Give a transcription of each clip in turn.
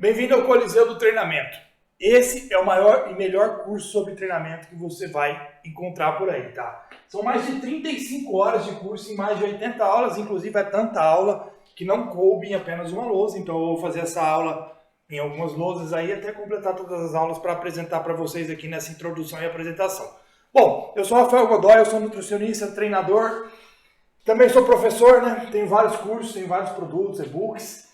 Bem-vindo ao Coliseu do Treinamento. Esse é o maior e melhor curso sobre treinamento que você vai encontrar por aí, tá? São mais de 35 horas de curso em mais de 80 aulas, inclusive é tanta aula que não coube em apenas uma lousa, então eu vou fazer essa aula em algumas lousas aí até completar todas as aulas para apresentar para vocês aqui nessa introdução e apresentação. Bom, eu sou Rafael Godoy, eu sou nutricionista, treinador, também sou professor, né? Tenho vários cursos, tenho vários produtos, e-books.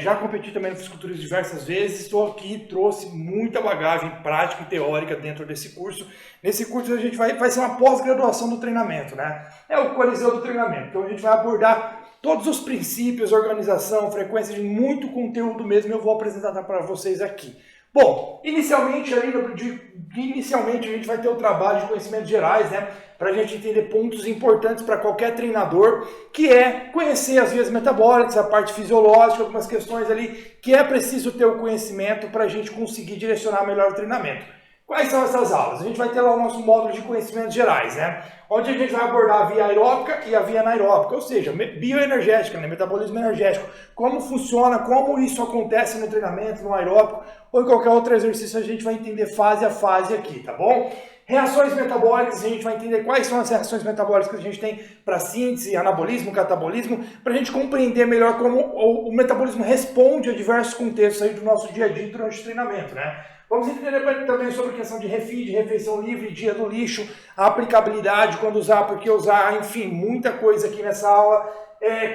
Já competi também no fisiculturismo diversas vezes, estou aqui, trouxe muita bagagem prática e teórica dentro desse curso. Nesse curso a gente vai ser uma pós-graduação do treinamento, né? É o Coliseu do Treinamento, então a gente vai abordar todos os princípios, organização, frequência de muito conteúdo mesmo, eu vou apresentar para vocês aqui. Bom, inicialmente a gente vai ter o trabalho de conhecimentos gerais, né? Para a gente entender pontos importantes para qualquer treinador, que é conhecer as vias metabólicas, a parte fisiológica, algumas questões ali que é preciso ter o conhecimento para a gente conseguir direcionar melhor o treinamento. Quais são essas aulas? A gente vai ter lá o nosso módulo de conhecimentos gerais, né? Onde a gente vai abordar a via aeróbica e a via anaeróbica, ou seja, bioenergética, né? Metabolismo energético, como funciona, como isso acontece no treinamento, no aeróbico ou em qualquer outro exercício, a gente vai entender fase a fase aqui, tá bom? Reações metabólicas, a gente vai entender quais são as reações metabólicas que a gente tem para síntese, anabolismo, catabolismo, para a gente compreender melhor como o metabolismo responde a diversos contextos aí do nosso dia a dia durante o treinamento, né? Vamos entender também sobre a questão de refeed, refeição livre, dia do lixo, a aplicabilidade, quando usar, por que usar, enfim, muita coisa aqui nessa aula.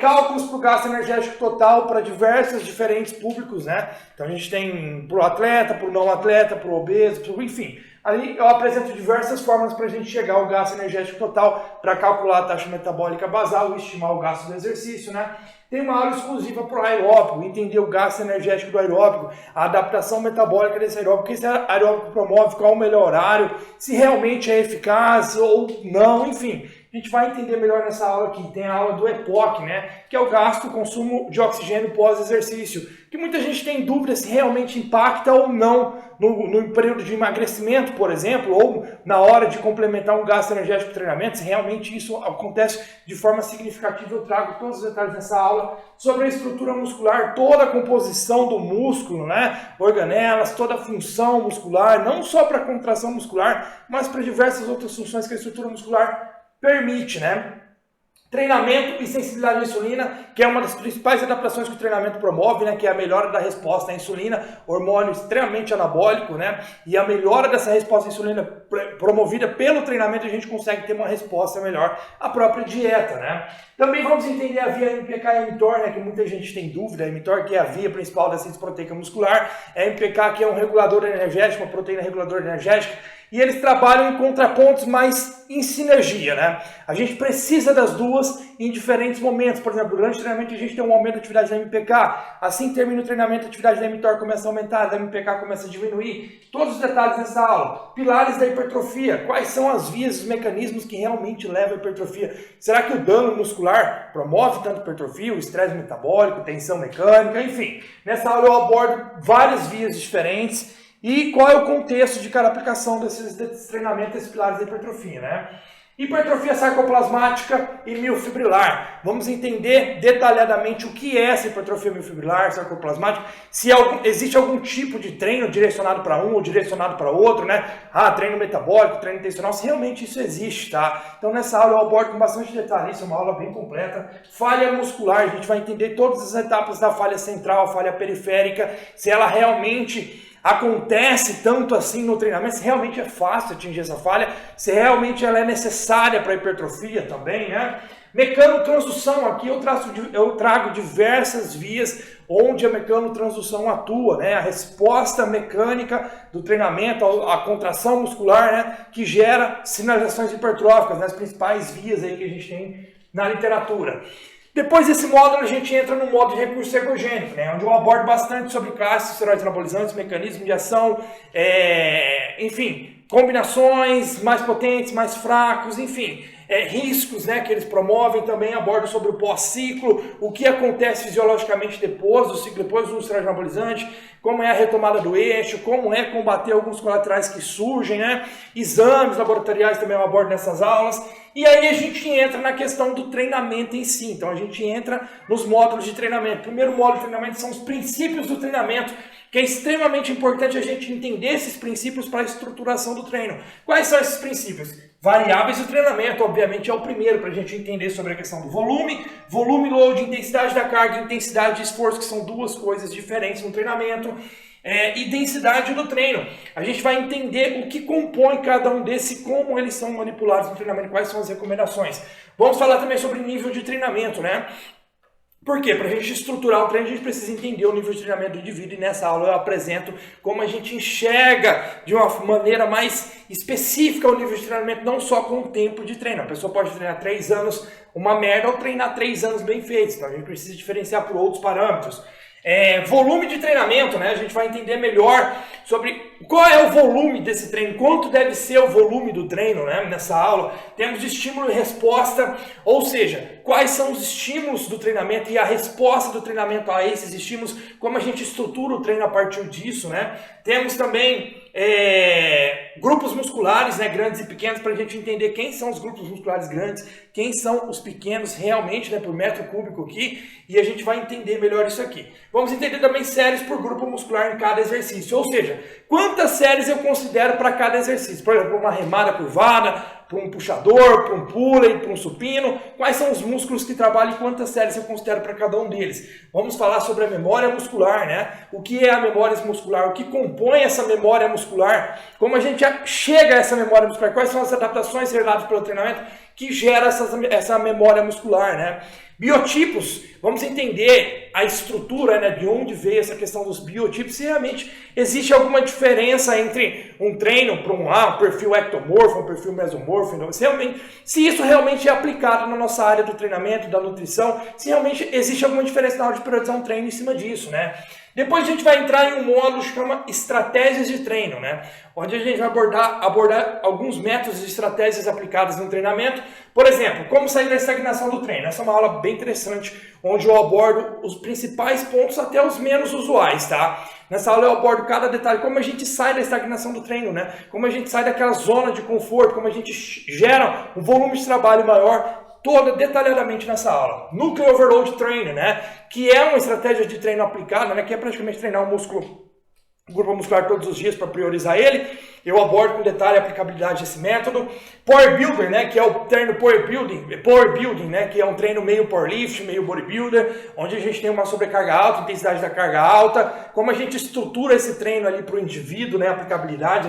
Cálculos para o gasto energético total para diversos diferentes públicos, né? Então a gente tem para o atleta, para o não atleta, para o obeso, enfim. Ali eu apresento diversas formas para a gente chegar ao gasto energético total, para calcular a taxa metabólica basal e estimar o gasto do exercício, né? Tem uma aula exclusiva para o aeróbico, entender o gasto energético do aeróbico, a adaptação metabólica desse aeróbico, o que esse aeróbico promove, qual o melhor horário, se realmente é eficaz ou não, enfim. A gente vai entender melhor nessa aula aqui. Tem a aula do EPOC, né? Que é o gasto, consumo de oxigênio pós-exercício. Que muita gente tem dúvida se realmente impacta ou não no período de emagrecimento, por exemplo, ou na hora de complementar um gasto energético do treinamento, se realmente isso acontece de forma significativa. Eu trago todos os detalhes nessa aula sobre a estrutura muscular, toda a composição do músculo, né? Organelas, toda a função muscular, não só para contração muscular, mas para diversas outras funções que a estrutura muscular permite, né? Treinamento e sensibilidade à insulina, que é uma das principais adaptações que o treinamento promove, né? Que é a melhora da resposta à insulina, hormônio extremamente anabólico, né? E a melhora dessa resposta à insulina promovida pelo treinamento, a gente consegue ter uma resposta melhor à própria dieta, né? Também vamos entender a via MPK e mTOR, né? Que muita gente tem dúvida. A mTOR, que é a via principal da síntese proteica muscular, a MPK, que é um regulador energético, uma proteína reguladora energética, e eles trabalham em contrapontos, mas em sinergia, né? A gente precisa das duas em diferentes momentos. Por exemplo, durante o treinamento a gente tem um aumento da atividade da MPK. Assim que termina o treinamento, a atividade da mTOR começa a aumentar, da MPK começa a diminuir. Todos os detalhes nessa aula. Pilares da hipertrofia. Quais são as vias, os mecanismos que realmente levam à hipertrofia? Será que o dano muscular promove tanto hipertrofia, o estresse metabólico, tensão mecânica, enfim. Nessa aula eu abordo várias vias diferentes. E qual é o contexto de cada aplicação desses treinamentos, desses pilares da hipertrofia, né? Hipertrofia sarcoplasmática e miofibrilar. Vamos entender detalhadamente o que é essa hipertrofia miofibrilar, sarcoplasmática, se existe algum tipo de treino direcionado para um ou direcionado para outro, né? Treino metabólico, treino intencional, se realmente isso existe, tá? Então nessa aula eu abordo com bastante detalhe, isso é uma aula bem completa. Falha muscular, a gente vai entender todas as etapas da falha central, a falha periférica, se ela realmente acontece tanto assim no treinamento, se realmente é fácil atingir essa falha, se realmente ela é necessária para a hipertrofia também, né? Mecanotransdução, aqui eu trago diversas vias onde a mecanotransdução atua, né? A resposta mecânica do treinamento, a contração muscular, né? Que gera sinalizações hipertróficas, né? As principais vias aí que a gente tem na literatura. Depois desse módulo, a gente entra no módulo de recurso ergogênico, né, onde eu abordo bastante sobre classes, esteroides anabolizantes, mecanismo de ação, enfim, combinações mais potentes, mais fracos, enfim. riscos, né, que eles promovem, também abordo sobre o pós-ciclo, o que acontece fisiologicamente depois do ciclo, depois do uso esteroide anabolizante, como é a retomada do eixo, como é combater alguns colaterais que surgem, né, exames laboratoriais também eu abordo nessas aulas. E aí a gente entra na questão do treinamento em si. Então a gente entra nos módulos de treinamento. O primeiro módulo de treinamento são os princípios do treinamento, que é extremamente importante a gente entender esses princípios para a estruturação do treino. Quais são esses princípios? Variáveis do treinamento, obviamente, é o primeiro para a gente entender sobre a questão do volume, load, intensidade da carga, intensidade de esforço, que são duas coisas diferentes no treinamento. E densidade do treino. A gente vai entender o que compõe cada um desses, como eles são manipulados no treinamento, quais são as recomendações. Vamos falar também sobre nível de treinamento, né? Por quê? Para a gente estruturar o treino, a gente precisa entender o nível de treinamento do indivíduo, e nessa aula eu apresento como a gente enxerga de uma maneira mais específica o nível de treinamento, não só com o tempo de treino. A pessoa pode treinar 3 anos uma merda ou treinar 3 anos bem feitos, então a gente precisa diferenciar por outros parâmetros. Volume de treinamento, né? A gente vai entender melhor sobre qual é o volume desse treino, quanto deve ser o volume do treino, né? Nessa aula. Temos estímulo e resposta, ou seja, quais são os estímulos do treinamento e a resposta do treinamento a esses estímulos, como a gente estrutura o treino a partir disso, né? Temos também grupos musculares, né, grandes e pequenos, para a gente entender quem são os grupos musculares grandes, quem são os pequenos realmente, né, por metro cúbico aqui, e a gente vai entender melhor isso aqui. Vamos entender também séries por grupo muscular em cada exercício, ou seja, quantas séries eu considero para cada exercício. Por exemplo, uma remada curvada, para um puxador, para um pulley, para um supino, quais são os músculos que trabalham e quantas séries eu considero para cada um deles. Vamos falar sobre a memória muscular, né? O que é a memória muscular, o que compõe essa memória muscular, como a gente chega a essa memória muscular, quais são as adaptações geradas pelo treinamento que gera essa memória muscular, né? Biotipos, vamos entender a estrutura, né, de onde veio essa questão dos biotipos, se realmente existe alguma diferença entre um treino para um perfil ectomorfo, um perfil mesomorfo, se isso realmente é aplicado na nossa área do treinamento, da nutrição, se realmente existe alguma diferença na hora de priorizar um treino em cima disso, né? Depois a gente vai entrar em um módulo que chama estratégias de treino, né? Onde a gente vai abordar alguns métodos e estratégias aplicadas no treinamento. Por exemplo, como sair da estagnação do treino. Essa é uma aula bem interessante, onde eu abordo os principais pontos até os menos usuais, tá? Nessa aula eu abordo cada detalhe, como a gente sai da estagnação do treino, né? Como a gente sai daquela zona de conforto, como a gente gera um volume de trabalho maior, toda detalhadamente nessa aula. Nuclear Overload Training, né? Que é uma estratégia de treino aplicada, né? Que é praticamente treinar um grupo muscular todos os dias para priorizar ele. Eu abordo com detalhe a aplicabilidade desse método. Power Builder, né? Que é o treino Power Building, né? Que é um treino meio powerlift, meio bodybuilder, onde a gente tem uma sobrecarga alta, intensidade da carga alta. Como a gente estrutura esse treino ali para o indivíduo, né? A aplicabilidade,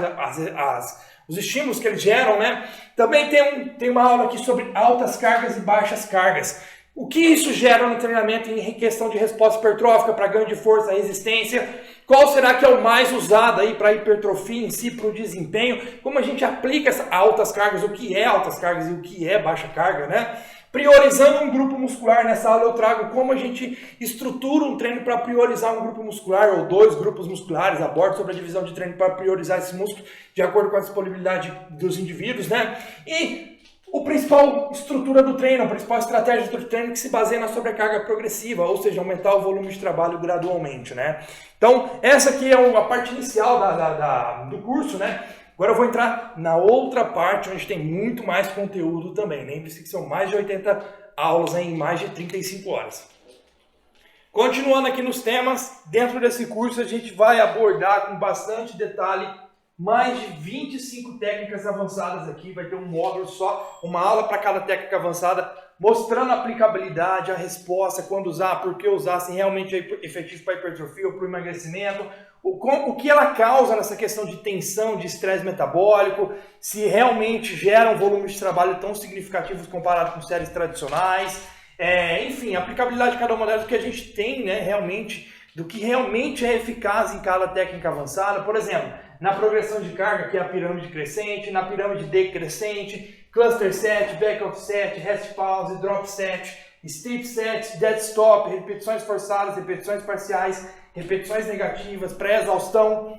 os estímulos que eles geram, né? Também tem uma aula aqui sobre altas cargas e baixas cargas. O que isso gera no treinamento em questão de resposta hipertrófica para ganho de força, resistência? Qual será que é o mais usado aí para hipertrofia em si, para o desempenho? Como a gente aplica essas altas cargas, o que é altas cargas e o que é baixa carga, né? Priorizando um grupo muscular, nessa aula eu trago como a gente estrutura um treino para priorizar um grupo muscular ou 2 grupos musculares, abordo sobre a divisão de treino para priorizar esses músculos de acordo com a disponibilidade dos indivíduos, né? E a principal estrutura do treino, a principal estratégia do treino que se baseia na sobrecarga progressiva, ou seja, aumentar o volume de trabalho gradualmente, né? Então, essa aqui é a parte inicial do curso, né? Agora eu vou entrar na outra parte, onde tem muito mais conteúdo também. Lembre-se que são mais de 80 aulas em mais de 35 horas. Continuando aqui nos temas, dentro desse curso a gente vai abordar com bastante detalhe mais de 25 técnicas avançadas aqui. Vai ter um módulo só, uma aula para cada técnica avançada, mostrando a aplicabilidade, a resposta, quando usar, por que usar, se realmente é efetivo para hipertrofia ou para o emagrecimento, o que ela causa nessa questão de tensão, de estresse metabólico, se realmente gera um volume de trabalho tão significativo comparado com séries tradicionais, enfim, a aplicabilidade de cada uma delas, que a gente tem, né, realmente, do que realmente é eficaz em cada técnica avançada. Por exemplo, na progressão de carga, que é a pirâmide crescente, na pirâmide decrescente, cluster set, back off set, rest pause, drop set, strip set, dead stop, repetições forçadas, repetições parciais, repetições negativas, pré-exaustão.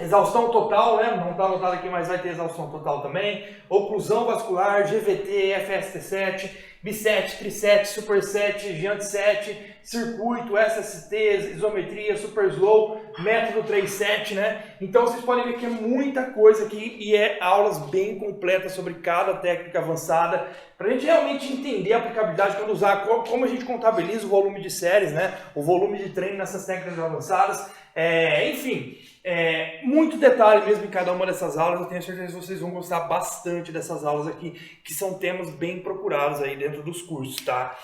Exaustão total, né? Não está anotado aqui, mas vai ter exaustão total também. Oclusão vascular, GVT, FST7, B7, Tri7, Super7, Giant7, circuito, SST, isometria, Super Slow, método 3.7, né? Então vocês podem ver que é muita coisa aqui e é aulas bem completas sobre cada técnica avançada, para a gente realmente entender a aplicabilidade quando usar, como a gente contabiliza o volume de séries, né? O volume de treino nessas técnicas avançadas. Enfim, muito detalhe mesmo em cada uma dessas aulas. Eu tenho certeza que vocês vão gostar bastante dessas aulas aqui, que são temas bem procurados aí dentro dos cursos, tá?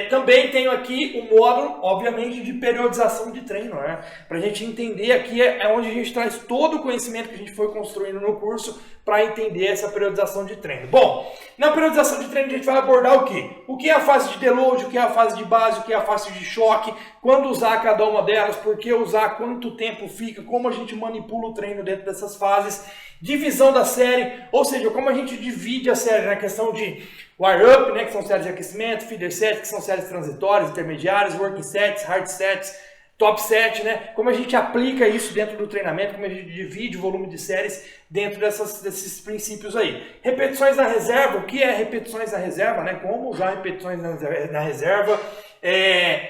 Também tenho aqui o módulo, obviamente, de periodização de treino, né? Para a gente entender aqui é onde a gente traz todo o conhecimento que a gente foi construindo no curso para entender essa periodização de treino. Bom, na periodização de treino a gente vai abordar o quê? O que é a fase de deload, o que é a fase de base, o que é a fase de choque, quando usar cada uma delas, por que usar, quanto tempo fica, como a gente manipula o treino dentro dessas fases, divisão da série, ou seja, como a gente divide a série na questão de wire-up, né, que são séries de aquecimento, feeder set, que são séries transitórias, intermediárias, working sets, hard sets, top set, né? Como a gente aplica isso dentro do treinamento, como a gente divide o volume de séries dentro desses princípios aí. Repetições na reserva, o que é repetições na reserva, né? Como usar repetições na reserva.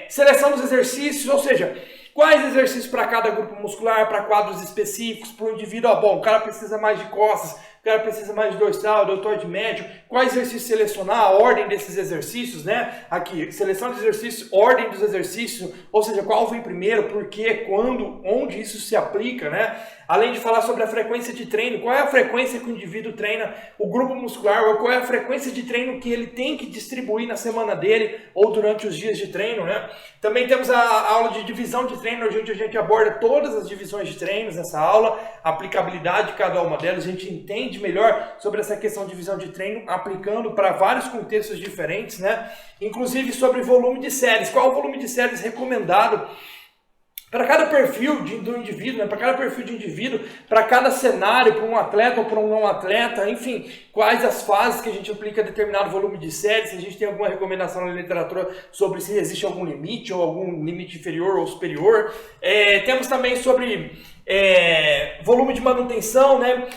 Seleção dos exercícios, ou seja, quais exercícios para cada grupo muscular, para quadros específicos, para o indivíduo. Bom, o cara precisa mais de costas, o cara precisa mais de dorsal, deltoide médio. Quais exercícios selecionar, a ordem desses exercícios, né? Aqui, seleção de exercícios, ordem dos exercícios, ou seja, qual vem primeiro, por quê, quando, onde isso se aplica, né? Além de falar sobre a frequência de treino, qual é a frequência que o indivíduo treina o grupo muscular, ou qual é a frequência de treino que ele tem que distribuir na semana dele, ou durante os dias de treino, né? Também temos a aula de divisão de treino, onde a gente aborda todas as divisões de treinos nessa aula, a aplicabilidade de cada uma delas, a gente entende melhor sobre essa questão de divisão de treino, aplicando para vários contextos diferentes, né? Inclusive sobre volume de séries, qual o volume de séries recomendado para cada perfil do indivíduo, né? Para cada perfil de indivíduo, para cada cenário, para um atleta ou para um não atleta, enfim, quais as fases que a gente aplica determinado volume de séries, se a gente tem alguma recomendação na literatura sobre se existe algum limite ou algum limite inferior ou superior. Temos também sobre volume de manutenção, né?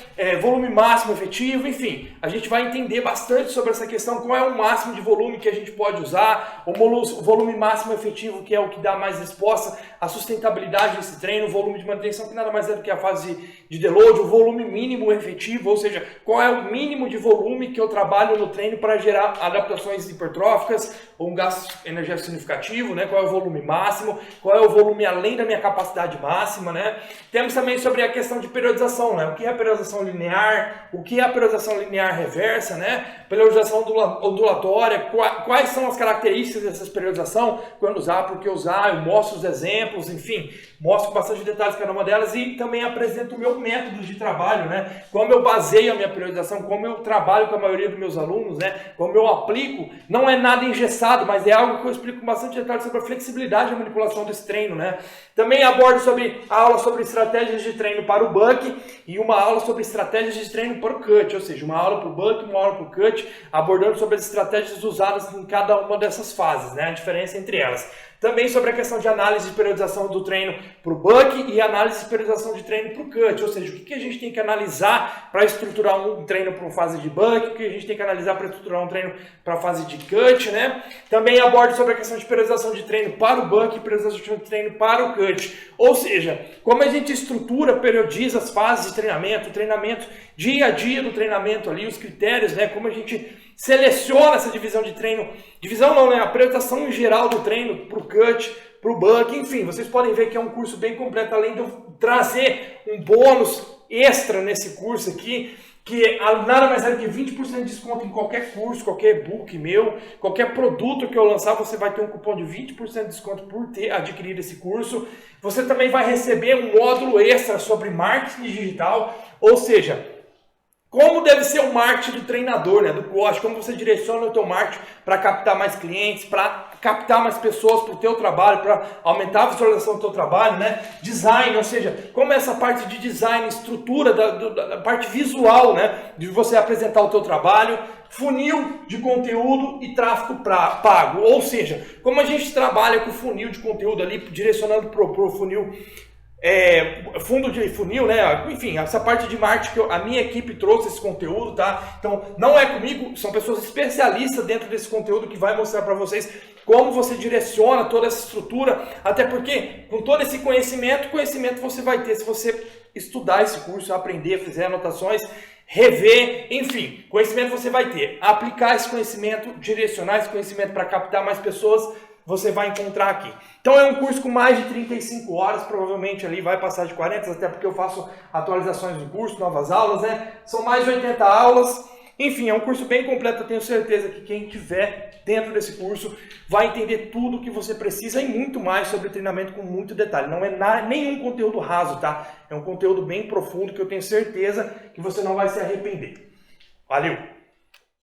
Volume máximo efetivo, enfim, a gente vai entender bastante sobre essa questão, qual é o máximo de volume que a gente pode usar, o volume máximo efetivo, que é o que dá mais resposta, a sustentabilidade desse treino, o volume de manutenção, que nada mais é do que a fase de deload, o volume mínimo efetivo, ou seja, qual é o mínimo de volume que eu trabalho no treino para gerar adaptações hipertróficas ou um gasto energético significativo, né? Qual é o volume máximo, qual é o volume além da minha capacidade máxima, né? Temos também sobre a questão de periodização, né? O que é a periodização linear, o que é a periodização linear reversa, né? Periodização ondulatória, quais são as características dessa periodização, quando usar, por que usar, eu mostro os exemplos, enfim, mostro com bastante detalhes cada uma delas e também apresento o meu método de trabalho, né? Como eu baseio a minha periodização, como eu trabalho com a maioria dos meus alunos, né? Como eu aplico, não é nada engessado, mas é algo que eu explico com bastante detalhes sobre a flexibilidade e manipulação desse treino, né? Também abordo sobre a aula sobre estratégias de treino para o buck e uma aula sobre estratégias de treino para o cut, ou seja, uma aula para o buck e uma aula para o cut, abordando sobre as estratégias usadas em cada uma dessas fases, né? A diferença entre elas. Também sobre a questão de análise de periodização do treino para o buck e análise de periodização de treino para o cut, ou seja, o que a gente tem que analisar para estruturar um treino para uma fase de buck, o que a gente tem que analisar para estruturar um treino para a fase de cut, né? Também abordo sobre a questão de periodização de treino para o buck e periodização de treino para o cut, ou seja, como a gente estrutura, periodiza as fases de treinamento, o treinamento dia a dia do treinamento ali, os critérios, né? Como a gente seleciona essa divisão de treino, divisão não, né? A periodização em geral do treino para o cut, para o buck, enfim, vocês podem ver que é um curso bem completo, além de eu trazer um bônus extra nesse curso aqui, que nada mais é do que 20% de desconto em qualquer curso, qualquer e-book meu, qualquer produto que eu lançar, você vai ter um cupom de 20% de desconto por ter adquirido esse curso. Você também vai receber um módulo extra sobre marketing digital, ou seja, como deve ser o marketing do treinador, né, do coach, como você direciona o teu marketing para captar mais clientes, para captar mais pessoas para o teu trabalho, para aumentar a visualização do teu trabalho, né? Design, ou seja, como essa parte de design, estrutura da parte visual, né, de você apresentar o teu trabalho, funil de conteúdo e tráfego pago, ou seja, como a gente trabalha com funil de conteúdo ali, direcionando para o funil fundo de funil, né? Enfim, essa parte de marketing que a minha equipe trouxe esse conteúdo, tá? Então, não é comigo, são pessoas especialistas dentro desse conteúdo que vai mostrar para vocês como você direciona toda essa estrutura, até porque com todo esse conhecimento você vai ter se você estudar esse curso, aprender, fizer anotações, rever, enfim, conhecimento você vai ter. Aplicar esse conhecimento, direcionar esse conhecimento para captar mais pessoas, você vai encontrar aqui. Então é um curso com mais de 35 horas, provavelmente ali vai passar de 40, até porque eu faço atualizações do curso, novas aulas, né? São mais de 80 aulas. Enfim, é um curso bem completo, eu tenho certeza que quem tiver dentro desse curso vai entender tudo o que você precisa e muito mais sobre treinamento com muito detalhe. Não é nenhum conteúdo raso, tá? É um conteúdo bem profundo que eu tenho certeza que você não vai se arrepender. Valeu!